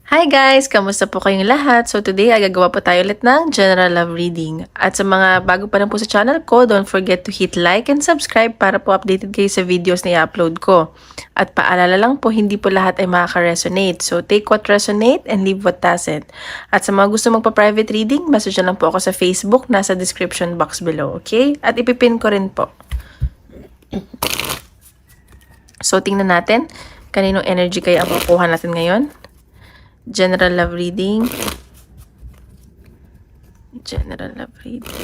Hi guys! Kamusta po kayong lahat? So today ay gagawa po tayo ulit ng general love reading. At sa mga bago pa lang po sa channel ko, don't forget to hit like and subscribe para po updated kayo sa videos na i-upload ko. At paalala lang po, hindi po lahat ay makaka-resonate. So take what resonate and leave what doesn't. At sa mga gusto magpa-private reading, message na lang po ako sa Facebook, nasa description box below, okay? At ipipin ko rin po. So tingnan natin, kaninong energy kaya ang makukuha natin ngayon? General love reading. General love reading.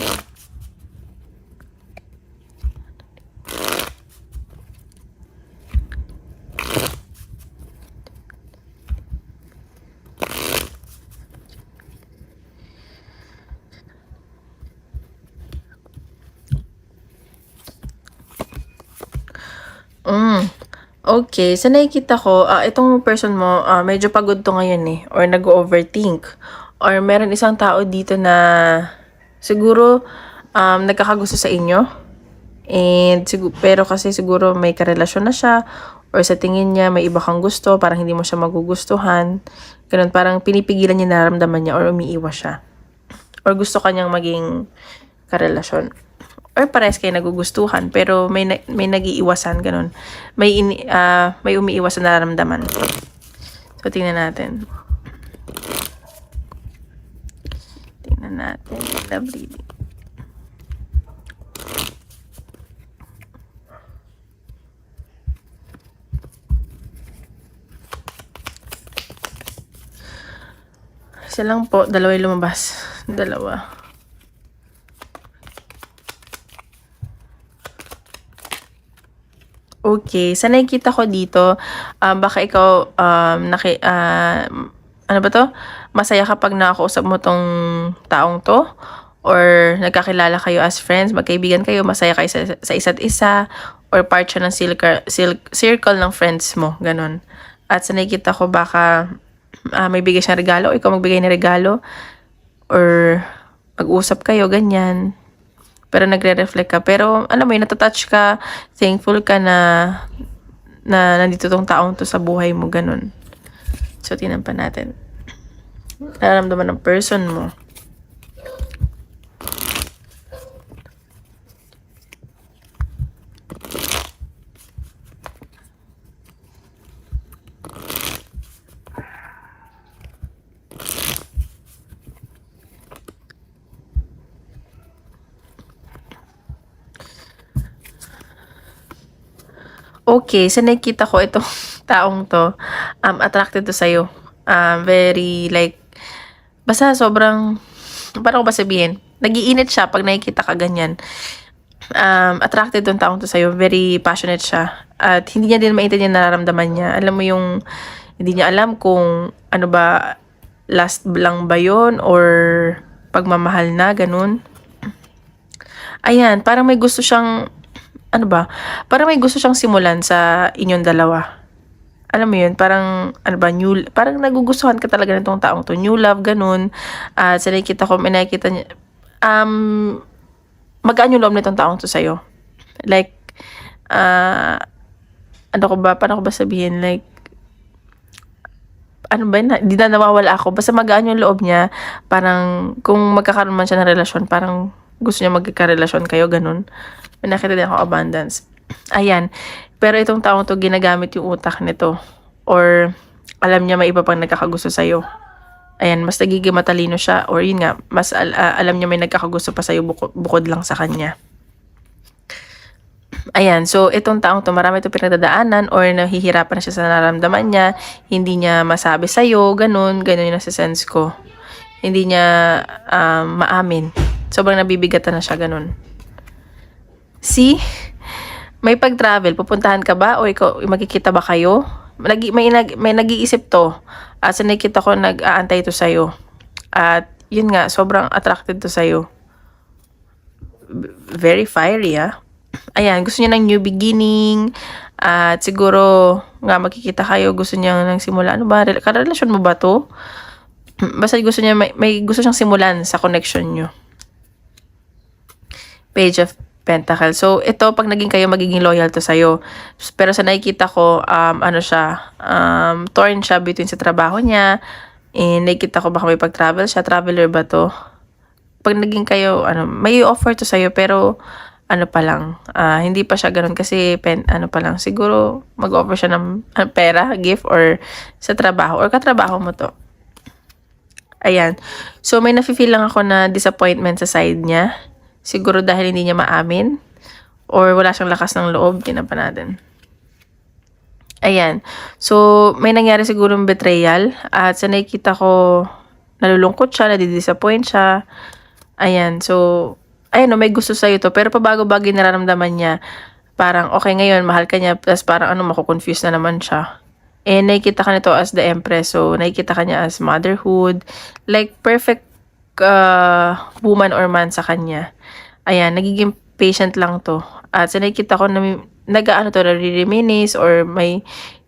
Okay, sa nakikita ko, itong person mo, medyo pagod to ngayon eh, or nag-overthink. Or meron isang tao dito na siguro nagkakagusto sa inyo. And pero kasi siguro may karelasyon na siya, or sa tingin niya may iba kang gusto, parang hindi mo siya magugustuhan. Ganun, parang pinipigilan niya nararamdaman niya or umiiwas siya. Or gusto kanyang maging karelasyon. Or parehas kayo nagugustuhan, pero may nag-iiwasan, ganun. May umiiwas na nararamdaman. So, tingnan natin. Tingnan natin. Love reading. Isa lang po, dalawa yung lumabas. Dalawa. Okay, sa nakikita ko dito, baka ikaw, ano ba to? Masaya kapag nakakausap mo tong taong to, or nagkakilala kayo as friends, magkaibigan kayo, masaya kayo sa isa't isa, or part siya ng circle ng friends mo, ganun. At sa nakikita ko, baka may bigay siyang regalo, o ikaw magbigay ng regalo, or mag-usap kayo, ganyan. Pero nagre-reflect ka. Pero alam mo yun, natatouch ka, thankful ka na nandito tong taong to sa buhay mo, ganun. So, tingnan pa natin. Nararamdaman ng person mo. Okay, sa nakikita ko itong taong to, attracted to sa'yo. Very like, basta sobrang, paano ko ba sabihin? Nag-iinit siya pag nakikita ka ganyan. Attracted tong taong to sa'yo. Very passionate siya. At hindi niya din maintindihan yung nararamdaman niya. Alam mo yung, hindi niya alam kung ano ba, last lang ba yun or pagmamahal na, ganun. Ayan, parang may gusto siyang, ano ba, parang may gusto siyang simulan sa inyong dalawa. Alam mo yun, parang, ano ba, parang nagugustuhan ka talaga nitong taong to. New love, ganun. Sa nakikita ko, may nakikita niya, magaan yung loob nitong taong to sa'yo. Like, ano ko ba, paano ko ba sabihin, like, ano ba, di na nawawala ako. Basta magaan yung loob niya, parang, kung magkakaroon man siya ng relasyon, parang, gusto niya magkakarelasyon kayo, ganun. May nakita din ako abundance. Ayan. Pero itong taong to, ginagamit yung utak nito. Or, alam niya may iba pang nagkakagusto sa'yo. Ayan, mas nagiging matalino siya. Or yun nga, mas alam niya may nagkakagusto pa sa'yo bukod lang sa kanya. Ayan, so itong taong to, marami itong pinagdadaanan or nahihirapan na siya sa nararamdaman niya. Hindi niya masabi sa'yo, ganun yung nasa sense ko. Hindi niya maamin. Sobrang nabibigatan na siya, ganun. See? May pag-travel, pupuntahan ka ba o ikaw, magkikita ba kayo? May nag-iisip to. At sa nakikita ko, nag-aantay to sa'yo. At yun nga, sobrang attracted to sa'yo. Very fiery, Ayan, gusto niya ng new beginning. At siguro, nga magkikita kayo, gusto niya ng simula. Ano ba? Karelasyon mo ba to? Basta gusto niya, may gusto siyang simulan sa connection nyo. Page of Pentacle. So, ito, pag naging kayo, magiging loyal to sa'yo. Pero sa nakikita ko, ano siya, torn siya between sa trabaho niya, And nakikita ko baka may pag-travel siya. Traveler ba to? Pag naging kayo, may offer to sa'yo, pero pa lang, hindi pa siya ganun kasi pa lang, siguro mag-offer siya ng pera, gift, or sa trabaho, or katrabaho mo to. Ayan. So, may nafe-feel lang ako na disappointment sa side niya. Siguro dahil hindi niya maamin, or wala siyang lakas ng loob, tingnan pa natin. Ayan. So, may nangyari siguro ng betrayal. At sa nakikita ko, nalulungkot siya, nadidisappoint siya. Ayan. So, ayan, may gusto sa'yo to. Pero pabago-bago yung nararamdaman niya. Parang, okay, ngayon, mahal ka niya. Tapos parang, mako-confuse na naman siya. And nakikita ka nito as the Empress. So, nakikita ka niya as motherhood. Like, perfect woman or man sa kanya. Ayan, nagiging patient lang to. At sa nakikita ko na nare-reminisce or may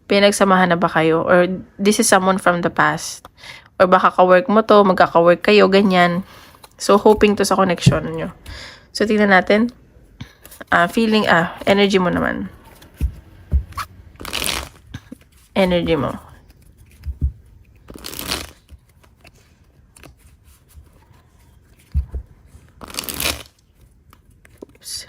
pinagsamahan na ba kayo, or this is someone from the past, or baka ka-work mo to, magkaka-work kayo, ganyan. So, hoping to sa connection nyo. So, tingnan natin. Energy mo naman. Energy mo. Oops.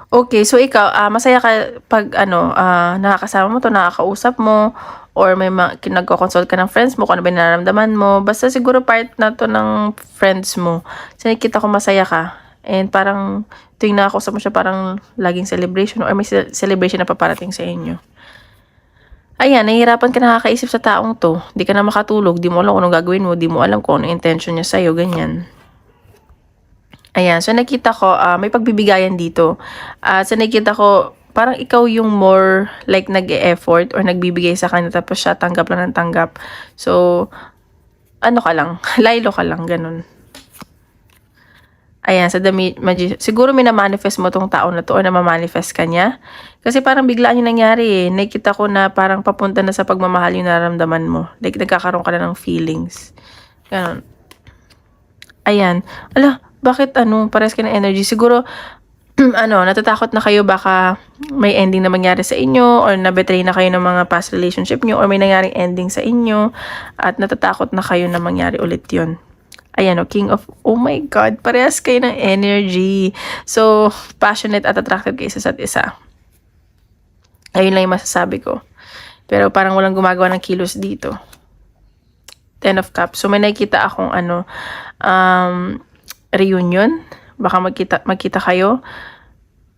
Okay, so ikaw, masaya ka pag nakakasama mo to, nakakausap mo, or may kinagko-consult ka ng friends mo, kung ano ba nararamdaman mo. Basta siguro part na to ng friends mo. So nakikita ko masaya ka. And parang tuwing nakakausap mo siya, parang laging celebration, or may celebration na paparating sa inyo. Ayan, nahihirapan ka nakakaisip sa taong to. Di ka na makatulog, di mo alam kung anong gagawin mo, di mo alam kung anong intention niya sa'yo, ganyan. Ayan, so nakita ko, may pagbibigayan dito. So nakita ko, parang ikaw yung more like nag-e-effort or nagbibigay sa kanya, tapos siya tanggap lang ng tanggap. So, ka lang, laylo ka lang, ganun. Ayan, sa siguro minamanifest mo tong tao na to, or namamanifest ka niya. Kasi parang biglaan yung nangyari eh. Nakita ko na parang papunta na sa pagmamahal yung nararamdaman mo. Like, nagkakaroon ka na ng feelings. Ganun. Ayan. Bakit pares ka ng energy? Siguro, natatakot na kayo baka may ending na mangyari sa inyo, or na-betray na kayo ng mga past relationship nyo, or may nangyaring ending sa inyo, at natatakot na kayo na mangyari ulit yun. Ayan, King of, oh my God, parehas kayo ng energy. So, passionate at attracted kayo sa isa't isa. Ayun lang yung masasabi ko. Pero parang walang gumagawa ng kilos dito. 10 of Cups. So, may nakikita akong reunion. Baka magkita kayo.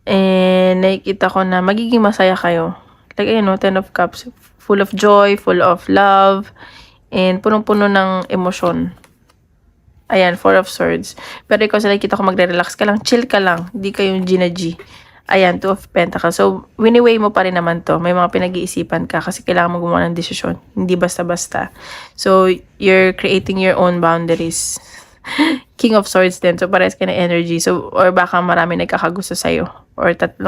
And nakikita ko na magiging masaya kayo. Like, 10 of Cups. Full of joy, full of love, and punong-puno ng emosyon. Ayan, 4 of Swords. Pero ikaw sa nakikita ko magre-relax ka lang, chill ka lang. Hindi kayong G. Ayan, 2 of Pentacles. So, wini-weigh mo pa rin naman to. May mga pinag-iisipan ka kasi kailangan mo gumawa ng desisyon. Hindi basta-basta. So, you're creating your own boundaries. King of Swords din. So, parehas ka na energy. So, or baka marami nagkakagusto sa'yo. Or 3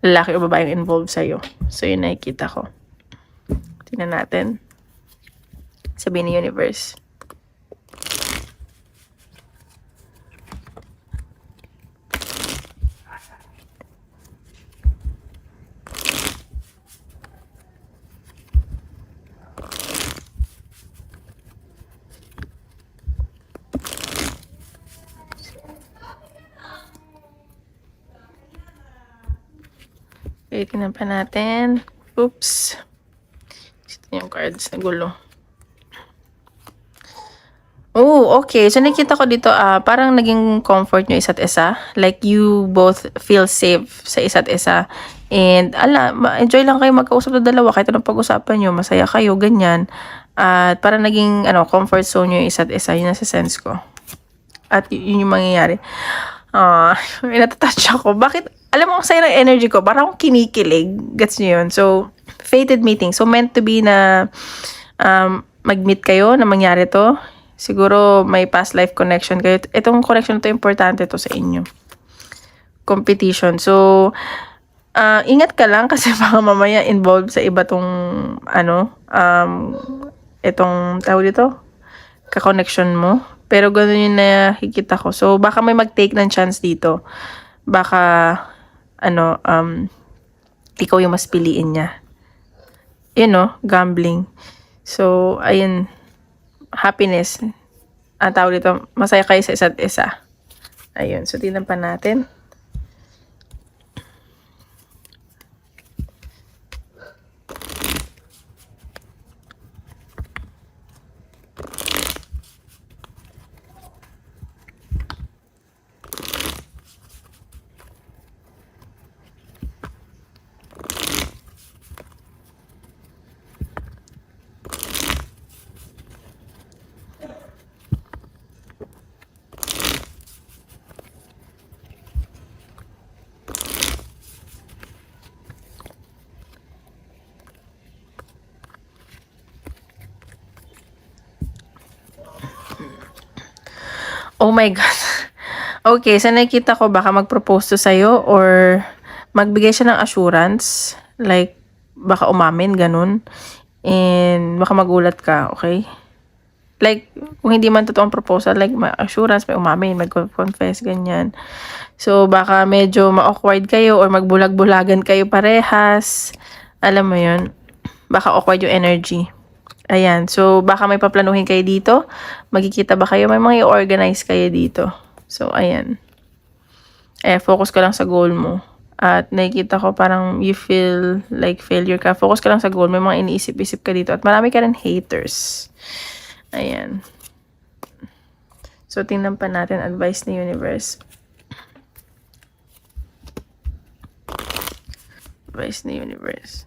lalaki o babaeng involved sa'yo. So, yun nakikita ko. Tingnan natin. Sabihin ni Universe. Okay, tingnan pa natin. Oops. Ito yung cards. Nagulo. Oh, okay. So, nakikita ko dito, parang naging comfort nyo isa't isa. Like, you both feel safe sa isa't isa. And, enjoy lang kayo magkausap na dalawa. Kahit anong pag-usapan nyo, masaya kayo, ganyan. At parang naging, comfort zone nyo isa't isa. Yun nasa sense ko. At yun yung mangyayari. May natatouch ako. Bakit? Alam mo, ang saya ng energy ko. Parang akong kinikilig. Gets nyo yun? So, fated meeting. So, meant to be na mag-meet kayo na mangyari to. Siguro, may past life connection kayo. Itong connection to, importante to sa inyo. Competition. So, ingat ka lang kasi baka mamaya involved sa iba tong, itong tawag dito, ka-connection mo. Pero ganun yung nakikita ko. So, baka may mag-take ng chance dito. Baka, ikaw yung mas piliin niya. Gambling. So, ayun, happiness. Ang tawag dito, masaya kayo sa isa't isa. Ayun, so tingnan pa natin. Oh my God. Okay, so nakikita ko baka mag-propose to sa'yo or magbigay siya ng assurance. Like, baka umamin, ganun. And baka magulat ka, okay? Like, kung hindi man totoong proposal, like, may assurance, may umamin, mag-confess, ganyan. So, baka medyo ma-awkward kayo or magbulag-bulagan kayo parehas. Alam mo yun, baka awkward yung energy. Ayan, so baka may paplanuhin kayo dito. Magkikita ba kayo? May mga i-organize kayo dito. So, ayan. Focus ka lang sa goal mo. At nakikita ko parang you feel like failure ka. Focus ka lang sa goal. May mga iniisip-isip ka dito. At marami ka rin haters. Ayan. So, tingnan pa natin advice ni universe. Advice ni universe.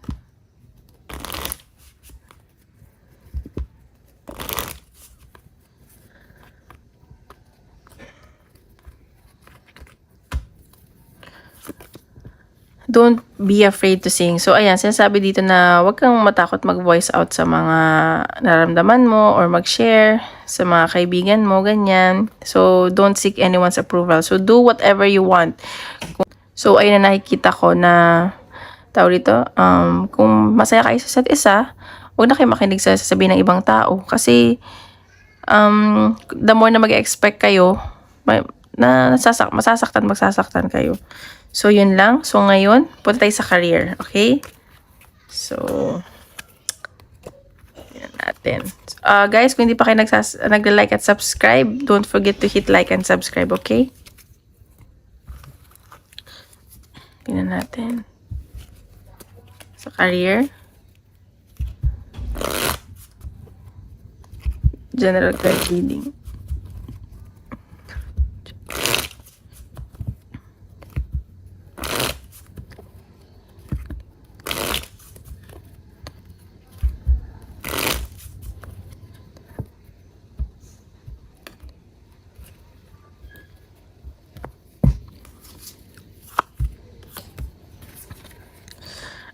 Don't be afraid to sing. So, ayan, sinasabi dito na huwag kang matakot mag-voice out sa mga nararamdaman mo or mag-share sa mga kaibigan mo, ganyan. So, don't seek anyone's approval. So, do whatever you want. So, ayun na nakikita ko na, tawag dito, kung masaya kayo sa isa't isa, huwag na kayo makinig sa sasabihin ng ibang tao. Kasi, the more na mag-expect kayo, magsasaktan kayo. So, yun lang. So, ngayon, punta tayo sa career. Okay? So, yan natin. Guys, kung hindi pa kayo nag-like at subscribe, don't forget to hit like and subscribe. Okay? Tingnan natin. Sa career. General card reading.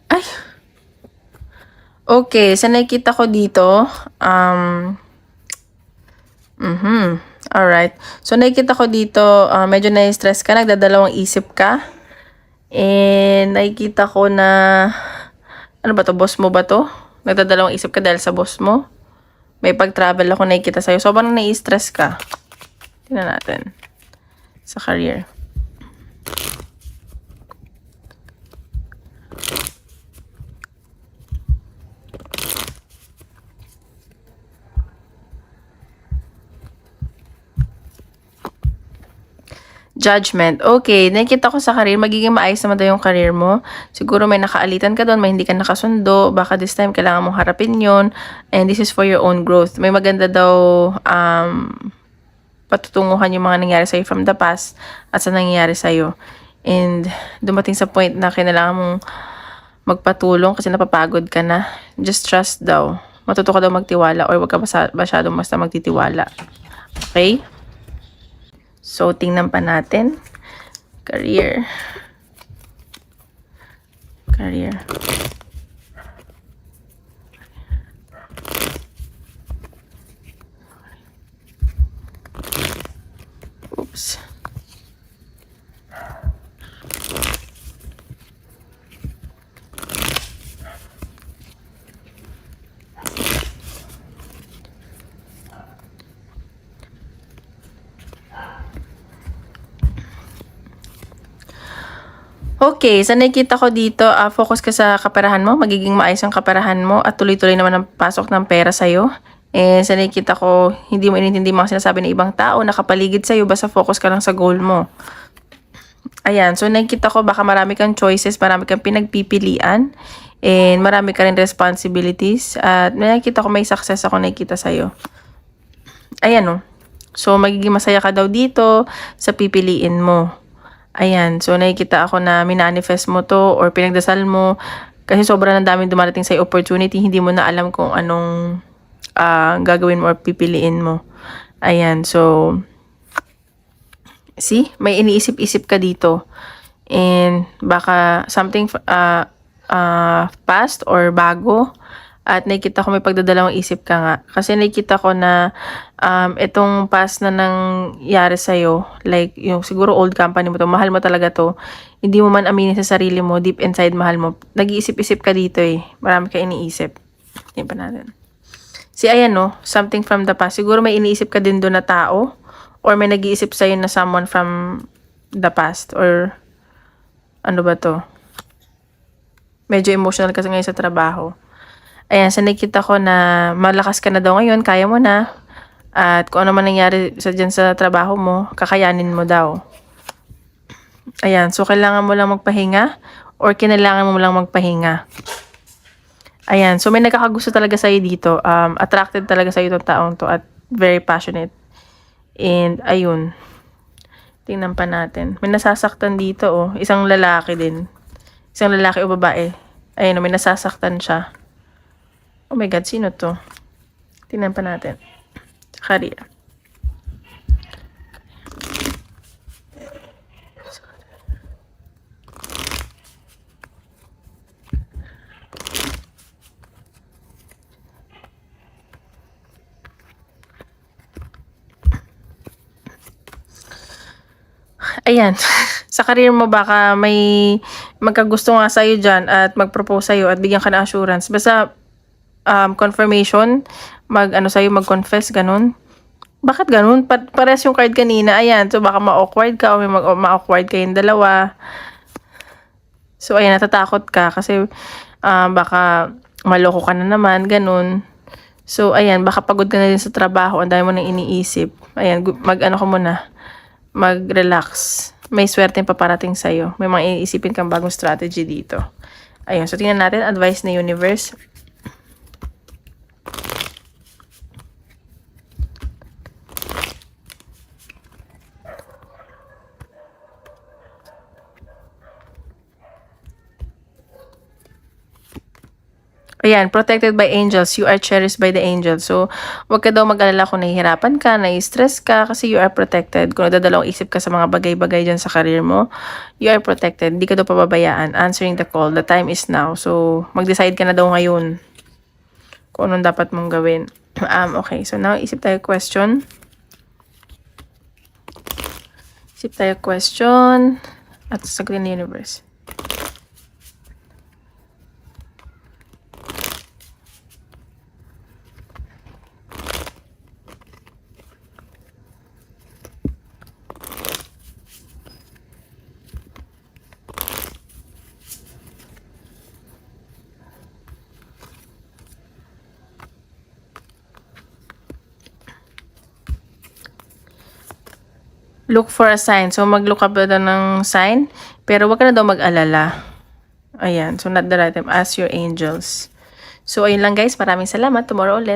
Ay. Okay, sa nakikita ko dito, alright. So, nakikita ko dito, medyo na-stress ka, nagdadalawang isip ka. And, nakikita ko na, ano ba to, boss mo ba to? Nagdadalawang isip ka dahil sa boss mo. May pag-travel ako nakikita sa'yo. Sobrang na-stress ka. Tingnan natin. Sa career. Judgment. Okay, nakikita ko sa career, magiging maayos naman daw yung career mo. Siguro may nakaalitan ka doon, may hindi ka nakasundo. Baka this time, kailangan mong harapin yon. And this is for your own growth. May maganda daw patutunguhan yung mga nangyari sa'yo from the past at sa nangyayari sa'yo. And dumating sa point na kailangan mong magpatulong kasi napapagod ka na. Just trust daw. Matuto ka daw magtiwala or wag ka masyadong basta magtitiwala. Okay? So, tingnan pa natin. Career. Career. Oops. Okay, sa nakikita ko dito, focus ka sa kaperahan mo, magiging maayos ang kaperahan mo at tuloy-tuloy naman ang pasok ng pera sa'yo. Sa nakikita ko, hindi mo inintindi mga sinasabi ng ibang tao, nakapaligid sa'yo, basta focus ka lang sa goal mo. Ayan, so nakikita ko baka marami kang choices, marami kang pinagpipilian, and marami ka rin responsibilities, at nakikita ko may success ako nakikita sa'yo. Ayan o. So, magiging masaya ka daw dito sa pipiliin mo. Ayan, so nakikita ako na minanifest mo to or pinagdasal mo kasi sobrang daming dumarating sa opportunity, hindi mo na alam kung anong gagawin mo or pipiliin mo. Ayan, so see, may iniisip-isip ka dito. And baka something past or bago. At nakikita ko may pagdadalawang isip ka nga. Kasi nakikita ko na itong past na nangyari sa'yo, like yung siguro old company mo to, mahal mo talaga to. Hindi mo man aminin sa sarili mo, deep inside mahal mo. Nag-iisip-isip ka dito eh. Marami ka iniisip. Hindi pa natin. Ayan no, something from the past. Siguro may iniisip ka din doon na tao. Or may nag-iisip sa'yo na someone from the past. Or ano ba to? Medyo emotional kasi ngayon sa trabaho. Ayan, so nakikita ko na malakas ka na daw ngayon, kaya mo na. At kung ano man nangyari dyan sa trabaho mo, kakayanin mo daw. Ayan, so kailangan mo lang magpahinga or kinailangan mo lang magpahinga. Ayan, so may nagkakagusto talaga sa'yo dito. Attracted talaga sa'yo itong taong to at very passionate. And ayun, tingnan pa natin. May nasasaktan dito oh, isang lalaki din. Isang lalaki o babae. Ayun, may nasasaktan siya. Oh my God, sino to? Tingnan pa natin. Career. Ayan. Sa career mo baka may magkagusto nga sa'yo dyan at mag-propose sa'yo at bigyan ka ng assurance. Basta confirmation, mag-confess, ganun. Bakit ganun? Pares yung card kanina. Ayan, so baka ma-awkward ka o may ma-awkward kayong dalawa. So, ayan, natatakot ka kasi baka maloko ka na naman, ganun. So, ayan, baka pagod ka na din sa trabaho, ang dami mo nang iniisip. Ayan, mag-relax. May swerte pa parating sa'yo. May mga iniisipin kang bagong strategy dito. Ayun, so tingnan natin, advice na universe. Ayan, protected by angels. You are cherished by the angels. So, wag ka daw mag-alala kung nahihirapan ka, nai-stress ka, kasi you are protected. Kung nadadalawang isip ka sa mga bagay-bagay dyan sa career mo, you are protected. Hindi ka daw pababayaan. Answering the call. The time is now. So, mag-decide ka na daw ngayon kung anong dapat mong gawin. Okay, so now, isip tayo question. Isip tayo question. At sasagutin ng universe. Look for a sign. So, mag-look up daw ng sign. Pero wag ka na daw mag-alala. Ayan. So, not the right time. Ask your angels. So, ayun lang guys. Maraming salamat. Tomorrow ulit.